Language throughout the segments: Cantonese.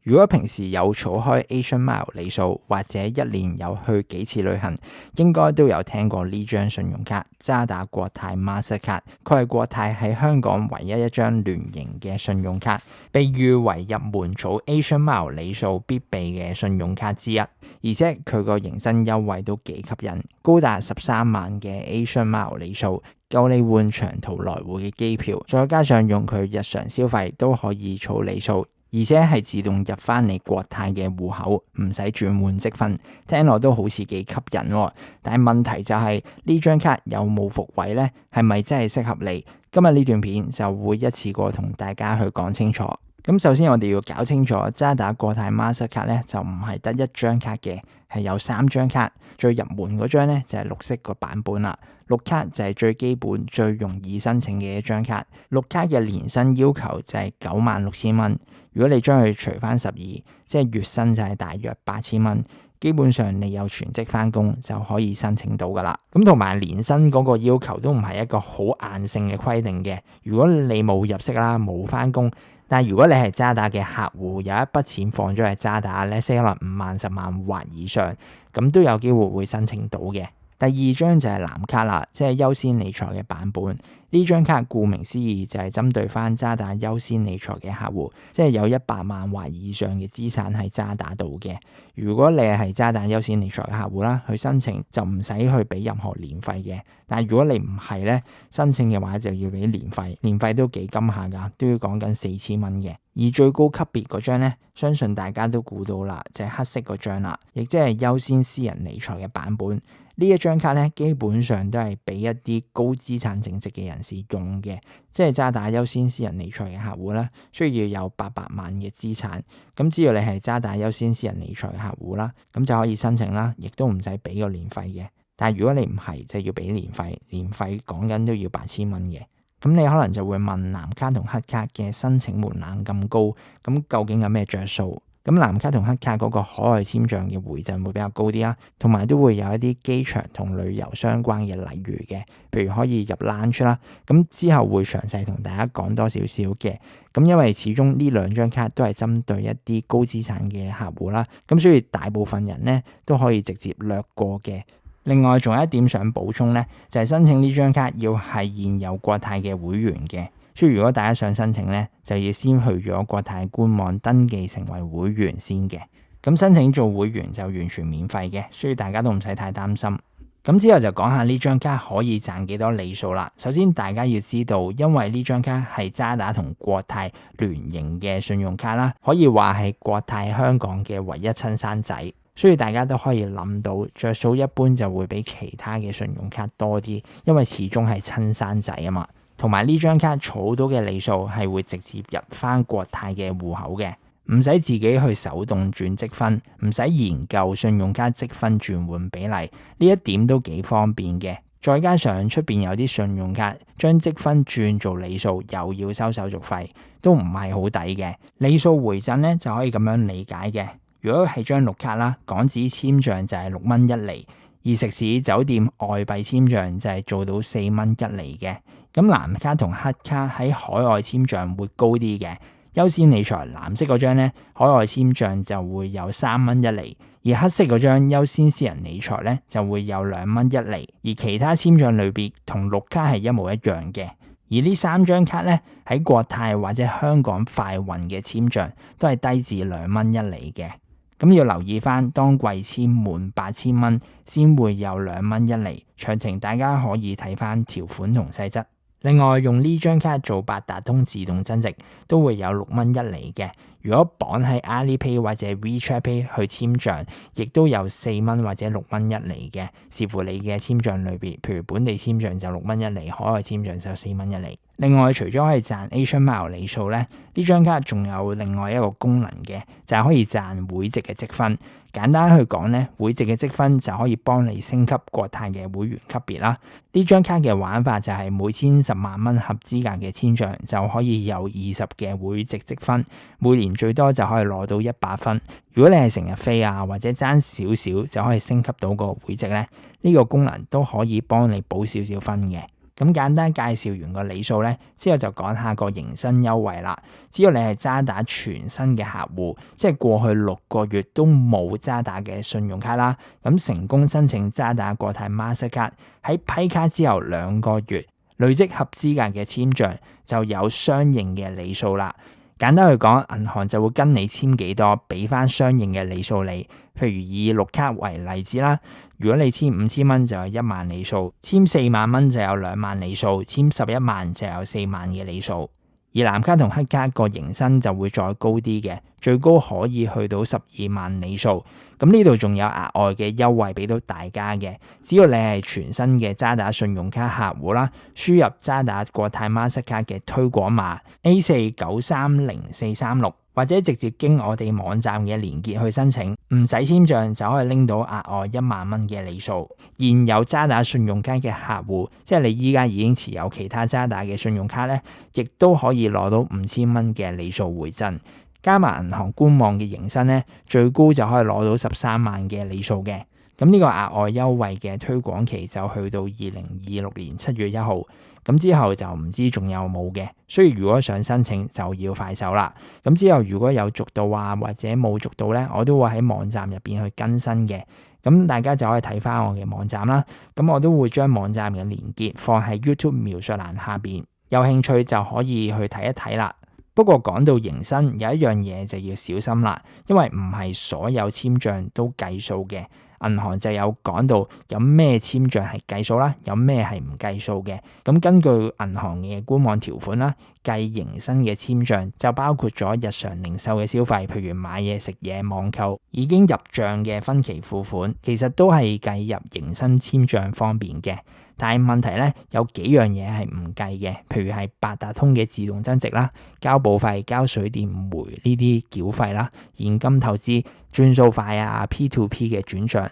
如果平時有儲開 Asian Mile 里數，或者一年有去幾次旅行，應該都有聽過呢張信用卡渣打國泰 Mastercard。佢係國泰喺香港唯一張聯營嘅信用卡，被譽為入門儲 Asian Mile 里數必備嘅信用卡之一。而且佢個迎新優惠都幾吸引，高達13萬嘅 Asian Mile 里數，夠你換長途來回嘅機票，再加上用佢日常消費都可以儲里數。而且係自動入翻你國泰嘅戶口，唔使轉換積分，聽落都好似幾吸引喎。但係問題就係呢張卡有冇復位呢？係咪真係適合你？今日呢段片就會一次過同大家去講清楚。咁首先我哋要搞清楚，渣打國泰 Mastercard 咧就唔係得一張卡嘅，係有3張卡。最入門嗰張咧就係綠色個版本啦。綠卡就係最基本、最容易申請嘅一張卡。綠卡嘅年薪要求就係96,000蚊。如果你將佢除翻12，即係月薪就係大約8,000蚊。基本上你有全職翻工就可以申請到噶啦。咁同埋年薪嗰個要求都唔係一個好硬性嘅規定嘅。如果你冇入息啦，冇翻工，但係如果你係渣打嘅客戶，有一筆錢放咗喺渣打咧，可能5萬、10萬或以上，咁都有機會會申請到嘅。第二張就係藍卡啦，即係優先理財嘅版本。呢張卡顧名思義就係針對翻渣打優先理財嘅客戶，即係有100萬或以上嘅資產喺渣打度嘅。如果你係渣打優先理財嘅客戶啦，去申請就唔使去俾任何年費嘅。但係如果你唔係咧，申請嘅話就要俾年費，年費都幾金下噶，都要講緊4,000蚊嘅。而最高級別嗰張咧，相信大家都估到啦，就係黑色嗰張啦，亦即係優先私人理財嘅版本。呢一張卡咧，基本上都係俾一啲高資產淨值嘅人士用嘅，即係渣打優先私人理財嘅客戶啦，需要有800萬嘅資產。咁只要你係渣打優先私人理財嘅客戶啦，咁就可以申請啦，亦都唔使俾個年費嘅。但係如果你唔係，就要俾年費，年費講緊都要8,000蚊嘅。咁你可能就會問，藍卡同黑卡嘅申請門檻咁高，咁究竟有咩着數？咁藍卡同黑卡嗰個海外簽賬嘅回贈會比較高啲啦，同埋都會有一啲機場同旅遊相關嘅禮遇嘅，譬如可以入 lounge 啦。咁之後會詳細同大家講多少少嘅。咁因為始終呢2張卡都係針對一啲高資產嘅客戶啦，咁所以大部分人咧都可以直接略過嘅。另外仲有一點想補充咧，就係申請呢張卡要係現有國泰嘅會員嘅。所以如果大家想申請咧，就要先去咗國泰官網登記成為會員先嘅。咁申請做會員就完全免費嘅，所以大家都唔使太擔心。咁之後就講下呢張卡可以賺幾多里數啦。首先大家要知道，因為呢張卡係渣打同國泰聯營嘅信用卡啦，可以話係國泰香港嘅唯一親生仔，所以大家都可以諗到着數一般就會比其他嘅信用卡多啲，因為始終係親生仔啊嘛。同埋呢張卡儲到嘅里數係會直接入翻國泰嘅戶口嘅，唔使自己去手動轉積分，唔使研究信用卡積分轉換比例，呢一點都幾方便嘅。再加上出邊有啲信用卡將積分轉做里數又要收手續費，都唔係好抵嘅。里數回贈咧就可以咁樣理解嘅。如果係張綠卡啦，港紙簽賬就係6蚊1厘，而食肆酒店外幣簽賬就係做到4蚊1厘嘅。咁藍卡同黑卡喺海外簽賬會高啲嘅，優先理財藍色嗰張咧，海外簽賬就會有3蚊1厘，而黑色嗰張優先私人理財咧就會有2蚊1厘，而其他簽賬類別同綠卡係一模一樣嘅。而呢3張卡咧喺國泰或者香港快運嘅簽賬都係低至2蚊1厘嘅。咁要留意翻，當季簽滿8,000蚊先會有2蚊1厘，詳情大家可以睇翻條款同細則。另外用呢張卡做八達通自動增值都會有6蚊1厘嘅。如果綁喺 Alipay 或者 WeChat Pay 去簽賬，亦都有4蚊或者6蚊1厘嘅，視乎你嘅簽賬類別。譬如本地簽賬就6蚊1厘，海外簽賬就4蚊1厘。另外除咗可以賺 Asian Mile 里數咧，呢張卡仲有另外一個功能嘅，就係可以賺會籍嘅積分。簡單去講咧，會籍嘅積分就可以幫你升級國泰嘅會員級別啦。呢張卡嘅玩法就係每簽10萬蚊合資格嘅簽賬就可以有20嘅會籍積分，每年最多就可以攞到100分。如果你係成日飛啊，或者爭少少就可以升級到個會籍咧，呢個功能都可以幫你補少少分嘅。咁簡單介紹完個里數咧，之後就講下個迎新優惠啦。只要你係渣打全新嘅客戶，即係過去6個月都冇渣打嘅信用卡啦，咁成功申請渣打國泰 Mastercard，喺批卡之後2個月累積合資格嘅簽賬就有相應嘅里數啦。簡單去講，銀行就會跟你簽幾多，俾翻相應嘅里數你。譬如以綠卡為例子啦，如果你簽5000蚊就有1萬里數，簽4萬蚊就有2萬里數，簽11萬就有4萬嘅里數。而藍卡同黑卡個迎新就會再高啲嘅，最高可以去到12萬里數。咁呢度仲有額外嘅優惠俾到大家嘅，只要你係全新嘅渣打信用卡客戶啦，輸入渣打國泰 Mastercard 嘅推廣碼 A4930436，或者直接經我哋網站嘅連結去申請，唔使簽賬就可以拎到額外1萬蚊嘅里數。現有渣打信用卡嘅客戶，即係你依家已經持有其他渣打嘅信用卡咧，亦都可以攞到5000蚊嘅里數回贈。加埋銀行官網嘅迎新咧，最高就可以攞到13萬嘅里數嘅。咁呢個額外優惠嘅推廣期就去到2026年7月1號，咁之後就唔知仲有冇嘅，所以如果想申請就要快手啦。咁之後如果有續到啊或者冇續到咧，我都會喺網站入邊去更新嘅，咁大家就可以睇翻我嘅網站啦。咁我都會將網站嘅連結放喺 YouTube 描述欄下邊，有興趣就可以去睇一睇啦。不過講到迎新，有一樣嘢就要小心啦，因為唔係所有簽賬都計數嘅。銀行就有講到有咩簽賬係計數啦，有咩係唔計數嘅。咁根據銀行嘅官網條款啦，計迎新嘅簽賬就包括咗日常零售嘅消費，譬如買嘢食嘢、網購已經入賬嘅分期付款，其實都係計入迎新簽賬方面嘅。但係問題咧，有幾樣嘢係唔計嘅，譬如係八達通嘅自動增值啦、交保費、交水電煤呢啲繳費啦、現金透支、轉數快啊、P2P 嘅轉賬。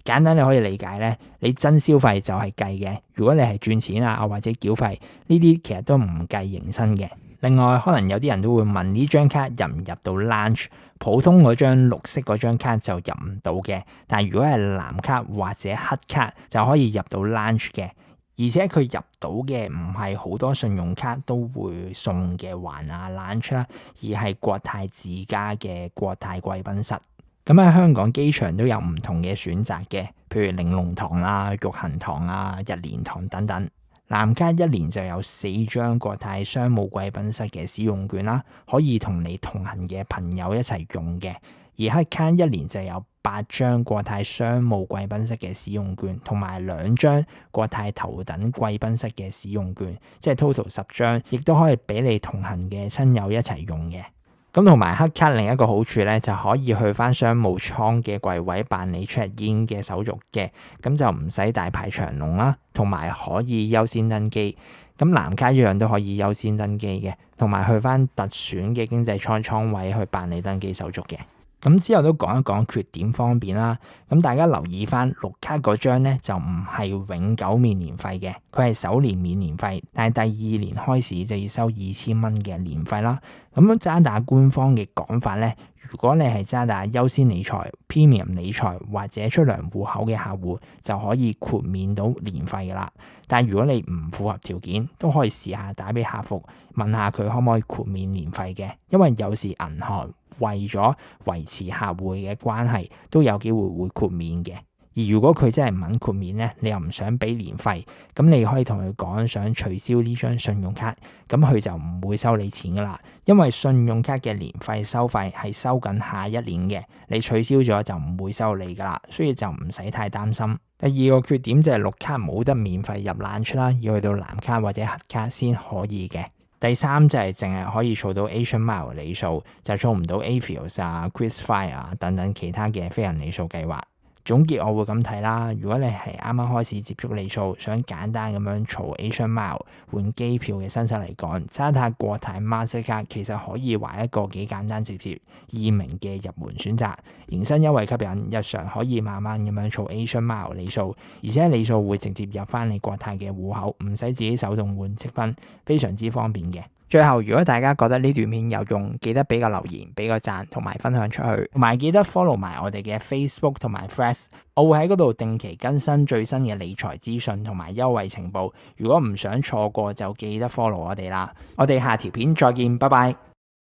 簡單你可以理解咧，你真消費就係計嘅。如果你係轉錢啊或者繳費呢啲，其實都唔計迎新嘅。另外，可能有啲人都會問呢張卡入唔入到 Lounge？ 普通嗰張綠色嗰張卡就入唔到嘅，但係如果係藍卡或者黑卡就可以入到 Lounge 嘅。而且佢入到嘅唔係好多信用卡都會送嘅環亞 Lounge 啦，而係國泰自家嘅國泰貴賓室。咁喺香港機場都有唔同嘅選擇嘅，譬如玲瓏堂啊、玉衡堂啊、日蓮堂等等。藍卡1年就有4張國泰商務貴賓室嘅使用券啦，可以同你同行嘅朋友一齊用嘅。而黑卡1年就有8張國泰商務貴賓室嘅使用券，同埋2張國泰頭等貴賓室嘅使用券，即係 total 10張，亦都可以俾你同行嘅親友一齊用嘅。咁同埋黑卡另一個好處咧，就可以去翻商務艙嘅櫃位辦理 check in 嘅手續嘅，咁就唔使大排長龍啦，同埋可以優先登機。咁藍卡一樣都可以優先登機嘅，同埋去翻特選嘅經濟艙位去辦理登機手續嘅。咁之後都講一講缺點方面啦。咁大家留意翻綠卡嗰張咧，就唔係永久免年費嘅，佢係首年免年費，但係第2年開始就要收2000蚊嘅年費啦。咁渣打官方嘅講法咧，如果你係渣打優先理財、Premium 理財或者出糧戶口嘅客戶，就可以豁免到年費噶啦。但係如果你唔符合條件，都可以試下打俾客服問下佢可唔可以豁免年費嘅，因為有時銀行為咗維持客戶嘅關係，都有機會會豁免嘅。而如果佢真係唔肯豁免咧，你又唔想俾年費，咁你可以同佢講想取消呢張信用卡，咁佢就唔會收你錢噶啦。因為信用卡嘅年費收費係收緊下一年嘅，你取消咗就唔會收你噶啦，所以就唔使太擔心。第2個缺點就係綠卡冇得免費入Lounge啦，要去到藍卡或者黑卡先可以嘅。第3就係淨係可以儲到 Asian Mile 里數，就儲唔到 Avios 啊、KrisFlyer 啊等等其他嘅飛人里數計劃。總結我會咁睇啦，如果你係啱啱開始接觸里數，想簡單咁樣儲 Asian Mile 換機票嘅新手嚟講，渣打國泰 Mastercard 其實可以話一個幾簡單直接易明嘅入門選擇。迎新優惠吸引，日常可以慢慢咁樣儲 Asian Mile 里數，而且里數會直接入翻你國泰嘅戶口，唔使自己手動換積分，非常之方便嘅。最後，如果大家覺得呢段片有用，記得俾個留言、俾個讚同埋分享出去，同埋記得 follow 埋我哋嘅 Facebook 同埋 Threads，我會喺嗰度定期更新最新嘅理財資訊同埋優惠情報。如果唔想錯過，就記得 follow 我哋啦。我哋下條片再見，拜拜。